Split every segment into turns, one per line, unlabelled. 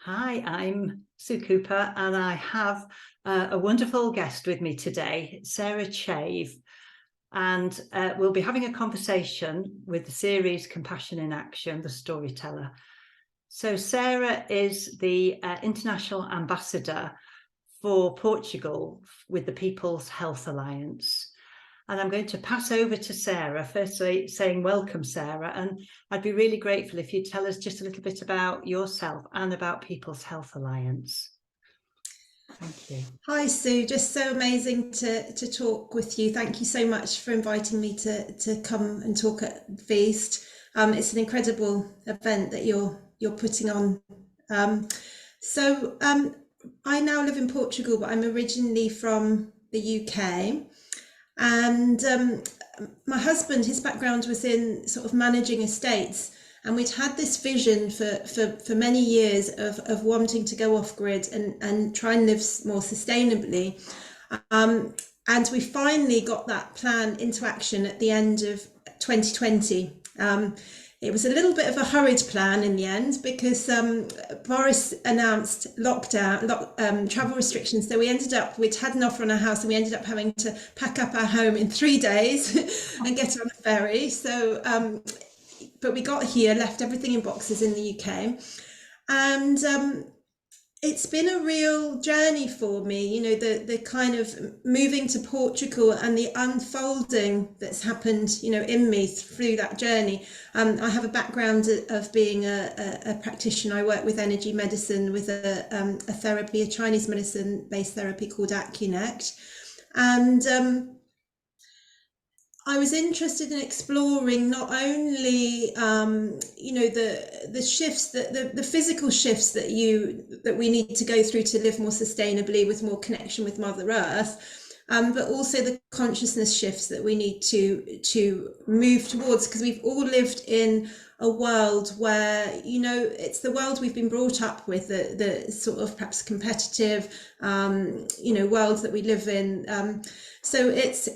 Hi, I'm Sue Cooper, and I have a wonderful guest with me today, Sarah Chave, and we'll be having a conversation with the series Compassion in Action, the Storyteller. So Sarah is the International Ambassador for Portugal with the People's Health Alliance. And I'm going to pass over to Sarah, firstly saying welcome, Sarah, and I'd be really grateful if you'd tell us just a little bit about yourself and about People's Health Alliance. Thank you.
Hi Sue, just so amazing to talk with you. Thank you so much for inviting me to come and talk at Feast. It's an incredible event that you're putting on. I now live in Portugal, but I'm originally from the UK. And my husband, his background was in sort of managing estates, and we'd had this vision for many years of wanting to go off grid and try and live more sustainably. And we finally got that plan into action at the end of 2020. It was a little bit of a hurried plan in the end because Boris announced lockdown, travel restrictions. So we'd had an offer on our house and we ended up having to pack up our home in 3 days and get on a ferry. But we got here, left everything in boxes in the UK. And it's been a real journey for me, the kind of moving to Portugal and the unfolding that's happened, in me through that journey. I have a background of being a practitioner. I work with energy medicine with a Chinese medicine-based therapy called Acunet. And I was interested in exploring not only, the shifts, the physical shifts that we need to go through to live more sustainably with more connection with Mother Earth, but also the consciousness shifts that we need to move towards, because we've all lived in a world where, it's the world we've been brought up with, the sort of perhaps competitive, world that we live in. So it's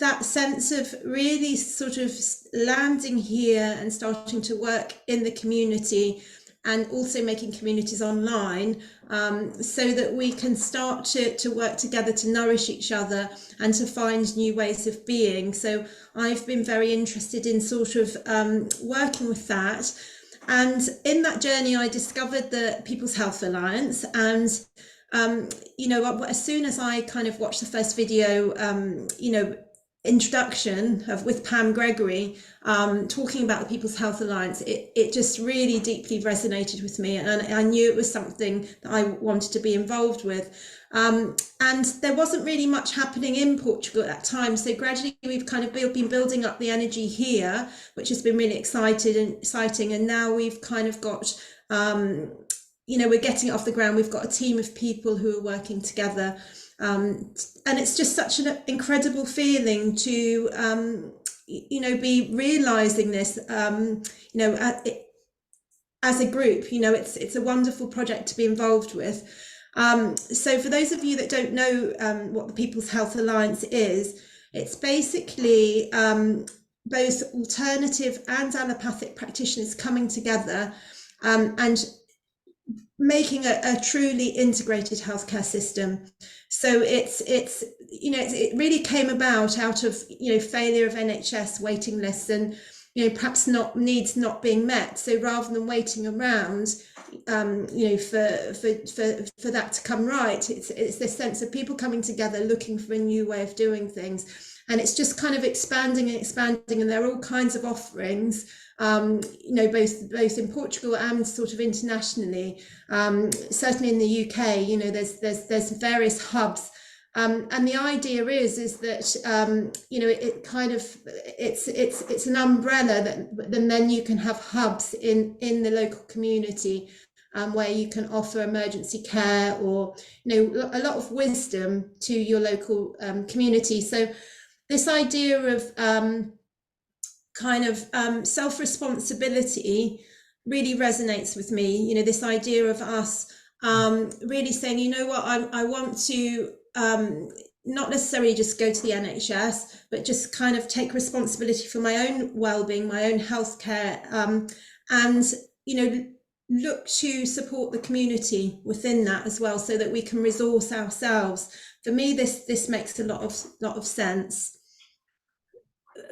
that sense of really sort of landing here and starting to work in the community, and also making communities online, so that we can start to work together to nourish each other and to find new ways of being. So I've been very interested in sort of working with that. And in that journey, I discovered the People's Health Alliance. And as soon as I kind of watched the first video, introduction with Pam Gregory, talking about the People's Health Alliance, it just really deeply resonated with me, and I knew it was something that I wanted to be involved with. And there wasn't really much happening in Portugal at that time, so gradually we've kind of been building up the energy here, which has been really exciting, and now we've kind of got we're getting it off the ground. We've got a team of people who are working together. And it's just such an incredible feeling to, be realizing this, as a group. It's a wonderful project to be involved with. So for those of you that don't know what the People's Health Alliance is, it's basically both alternative and allopathic practitioners coming together and making a truly integrated healthcare system. So it really came about out of failure of NHS waiting lists and perhaps needs not being met. So rather than waiting around for that to come right, it's this sense of people coming together looking for a new way of doing things. And it's just kind of expanding, and there are all kinds of offerings, both in Portugal and sort of internationally. Certainly in the UK, there's various hubs, and the idea is that it kind of it's an umbrella that then you can have hubs in the local community, where you can offer emergency care or a lot of wisdom to your local community. So this idea of self-responsibility really resonates with me. This idea of us really saying, I want to not necessarily just go to the NHS, but just kind of take responsibility for my own well-being, my own healthcare, and look to support the community within that as well, so that we can resource ourselves. For me, this makes a lot of sense.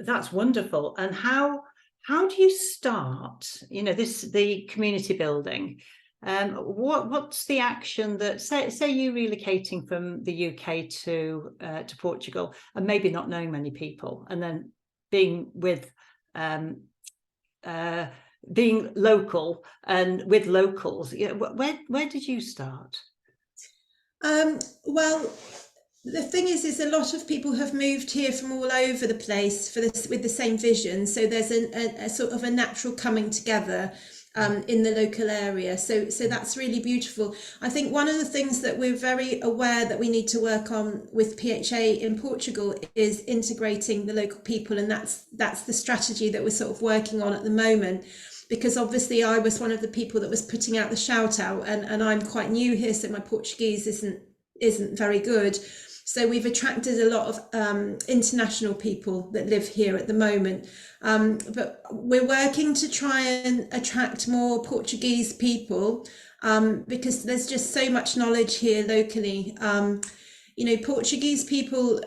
That's wonderful. And how do you start, you know, the community building? What's the action that, say you relocating from the UK to Portugal, and maybe not knowing many people, and then being local and with locals, you know, where did you start?
Well, the thing is a lot of people have moved here from all over the place for this, with the same vision. So there's a sort of a natural coming together in the local area. So that's really beautiful. I think one of the things that we're very aware that we need to work on with PHA in Portugal is integrating the local people, and that's the strategy that we're sort of working on at the moment. Because obviously I was one of the people that was putting out the shout out, and I'm quite new here, so my Portuguese isn't very good. So we've attracted a lot of international people that live here at the moment. But we're working to try and attract more Portuguese people because there's just so much knowledge here locally. You know, Portuguese people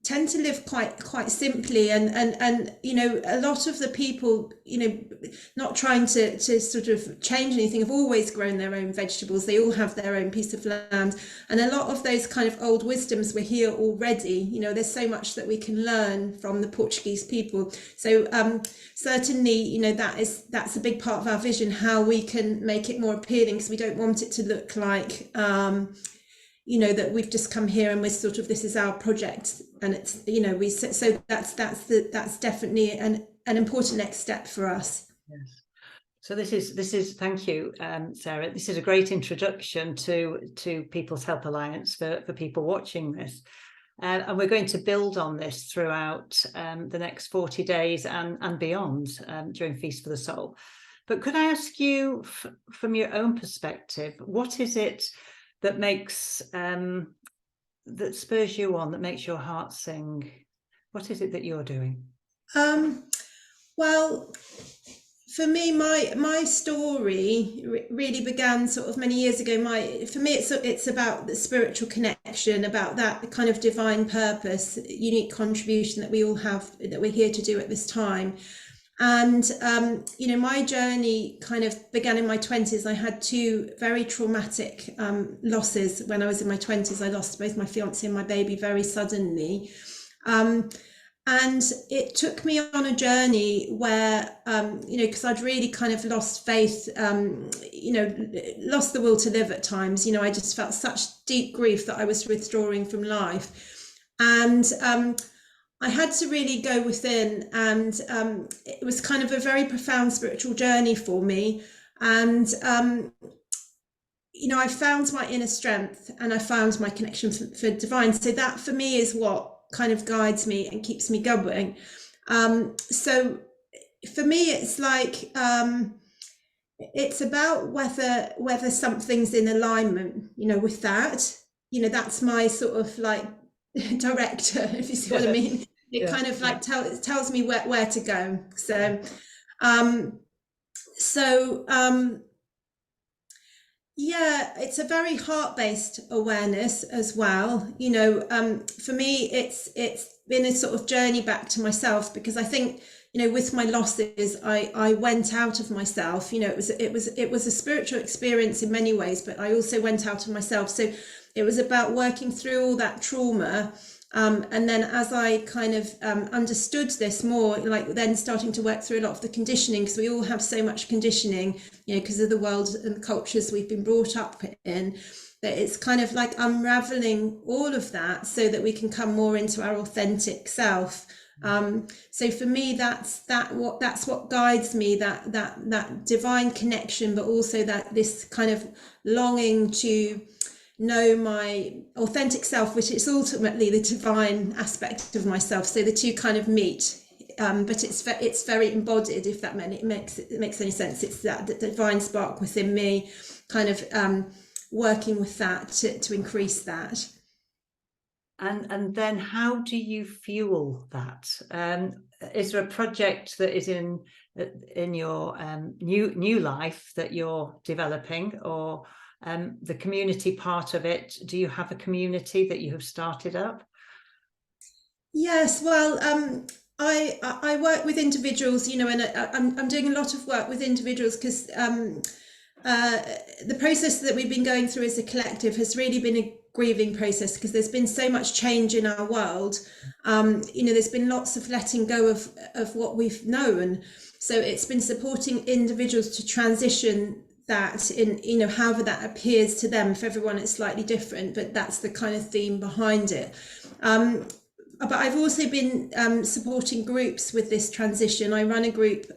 tend to live quite simply, and you know, a lot of the people, you know, not trying to sort of change anything, have always grown their own vegetables. They all have their own piece of land, and a lot of those kind of old wisdoms were here already. You know, there's so much that we can learn from the Portuguese people. So certainly, you know, that's a big part of our vision, how we can make it more appealing, because we don't want it to look like you know, that we've just come here and we're sort of, this is our project, and it's, you know, so that's definitely an important next step for us.
Yes. So this is thank you, Sarah. This is a great introduction to People's Help Alliance for people watching this, and we're going to build on this throughout the next 40 days and beyond during Feast for the Soul. But could I ask you, from your own perspective, what is it that makes that spurs you on, that makes your heart sing? What is it that you're doing?
Well, for me, my story really began sort of many years ago. For me, it's about the spiritual connection, about that kind of divine purpose, unique contribution that we all have, that we're here to do at this time. And you know, my journey kind of began in my 20s. I had two very traumatic losses when I was in my 20s. I lost both my fiance and my baby very suddenly. And it took me on a journey where, you know, because I'd really kind of lost faith, you know, lost the will to live at times. You know, I just felt such deep grief that I was withdrawing from life. And I had to really go within, and it was kind of a very profound spiritual journey for me. And, you know, I found my inner strength, and I found my connection for divine. So that for me is what kind of guides me and keeps me going. So for me, it's like, it's about whether something's in alignment, you know, with that. You know, that's my sort of like director, if you see what I mean. It kind of like tells me where to go. So yeah, it's a very heart-based awareness as well. You know, for me, it's been a sort of journey back to myself, because I think, you know, with my losses, I went out of myself. You know, it was a spiritual experience in many ways, but I also went out of myself. So it was about working through all that trauma. And then as I kind of understood this more, like then starting to work through a lot of the conditioning, because we all have so much conditioning, you know, because of the world and the cultures we've been brought up in, that it's kind of like unraveling all of that so that we can come more into our authentic self. So for me, that's what guides me, that divine connection, but also that this kind of longing to know my authentic self, which is ultimately the divine aspect of myself. So the two kind of meet, but it's very embodied, if that makes any sense. It's that divine spark within me, kind of working with that to increase that.
And then how do you fuel that? is there a project that is in your new life that you're developing, or the community part of it? Do you have a community that you have started up?
Yes, well, I work with individuals, you know, and I'm doing a lot of work with individuals because the process that we've been going through as a collective has really been a grieving process, because there's been so much change in our world. You know, there's been lots of letting go of what we've known. So it's been supporting individuals to transition that in, you know, however that appears to them. For everyone, it's slightly different, but that's the kind of theme behind it. But I've also been supporting groups with this transition. I run a group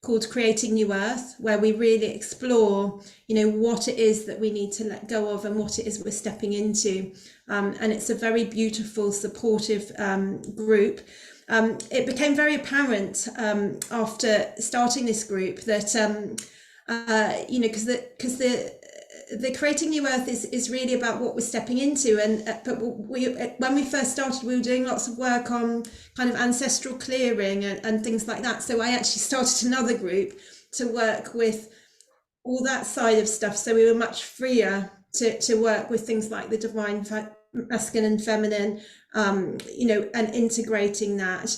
called Creating New Earth, where we really explore, you know, what it is that we need to let go of and what it is we're stepping into. And it's a very beautiful, supportive group. It became very apparent after starting this group that, you know, because the Creating New Earth is really about what we're stepping into. And but when we first started, we were doing lots of work on kind of ancestral clearing and things like that. So I actually started another group to work with all that side of stuff. So we were much freer to work with things like the divine masculine and feminine, you know, and integrating that,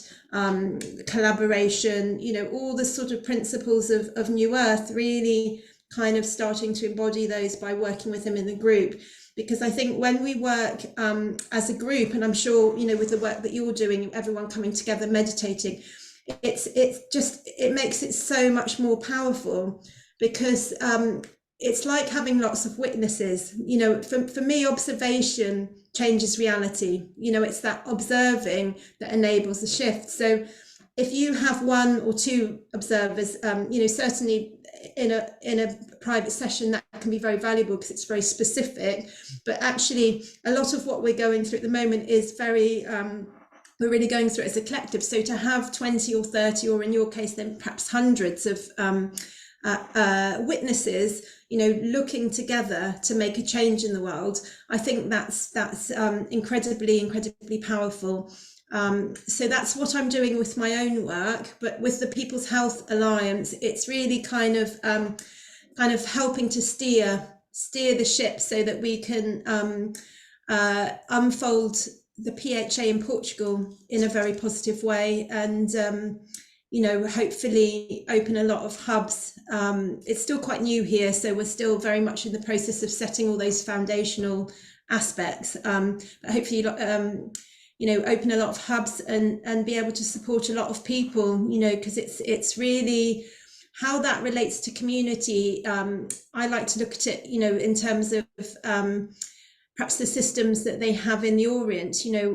collaboration, you know, all the sort of principles of New Earth, really kind of starting to embody those by working with them in the group. Because I think when we work as a group, and I'm sure, you know, with the work that you're doing, everyone coming together, meditating, it makes it so much more powerful, because it's like having lots of witnesses. You know, for me, observation changes reality. You know, it's that observing that enables the shift. So if you have one or two observers, you know, certainly in a private session, that can be very valuable because it's very specific. But actually, a lot of what we're going through at the moment is very we're really going through it as a collective. So to have 20 or 30, or in your case then perhaps hundreds of witnesses, you know, looking together to make a change in the world, I think that's incredibly powerful. So that's what I'm doing with my own work. But with the People's Health Alliance, it's really kind of helping to steer the ship so that we can unfold the PHA in Portugal in a very positive way, and you know, hopefully open a lot of hubs. It's still quite new here, so we're still very much in the process of setting all those foundational aspects, but hopefully you know, open a lot of hubs and be able to support a lot of people, you know, because it's really how that relates to community. I like to look at it, you know, in terms of perhaps the systems that they have in the Orient, you know,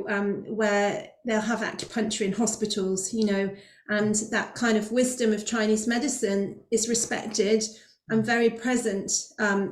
where they'll have acupuncture in hospitals, you know, and that kind of wisdom of Chinese medicine is respected and very present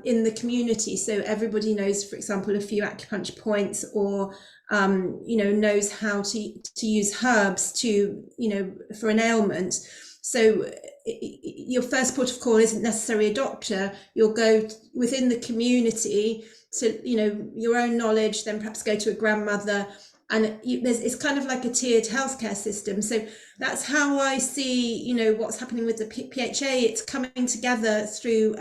in the community. So everybody knows, for example, a few acupuncture points, or you know, knows how to use herbs to, you know, for an ailment. So your first port of call isn't necessarily a doctor. You'll go within the community to, you know, your own knowledge, then perhaps go to a grandmother, and it's kind of like a tiered healthcare system. So that's how I see, you know, what's happening with the PHA. It's coming together through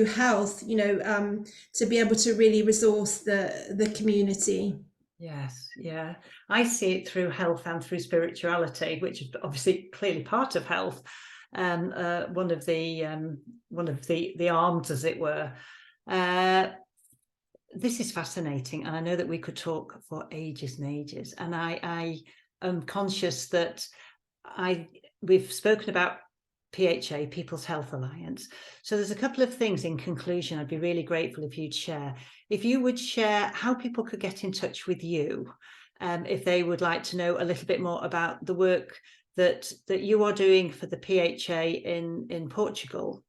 health, you know, to be able to really resource the community.
Yes, yeah, I see it through health and through spirituality, which is obviously clearly part of health, one of the arms, as it were. This is fascinating, and I know that we could talk for ages and ages. And I am conscious that we've spoken about PHA, People's Health Alliance. So there's a couple of things in conclusion I'd be really grateful if you'd share. If you would share how people could get in touch with you, if they would like to know a little bit more about the work that you are doing for the PHA in Portugal,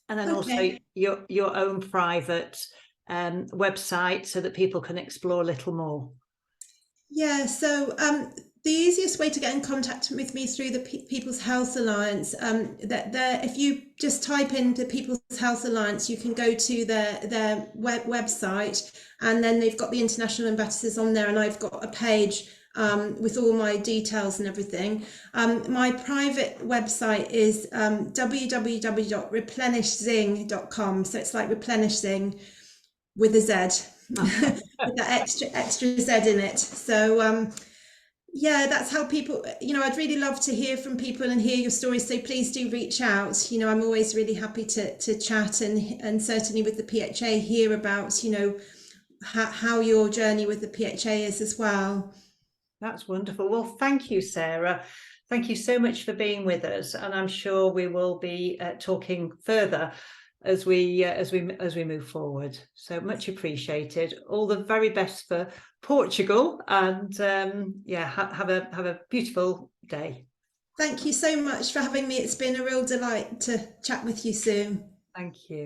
and then also your own private website, so that people can explore a little more.
Yeah, so the easiest way to get in contact with me through the People's Health Alliance, if you just type in the People's Health Alliance, you can go to their website, and then they've got the international ambassadors on there, and I've got a page with all my details and everything. My private website is www.replenishzing.com. So it's like replenishing with a Z, with that extra Z in it. So yeah, that's how people, I'd really love to hear from people and hear your stories. So please do reach out. I'm always really happy to chat, and certainly with the PHA hear about, how your journey with the PHA is as well.
That's wonderful. Well, thank you, Sarah. Thank you so much for being with us, and I'm sure we will be talking further as we move forward. So much appreciated. All the very best for Portugal, and yeah, have a beautiful day.
Thank you so much for having me. It's been a real delight to chat with you, Sue.
Thank you.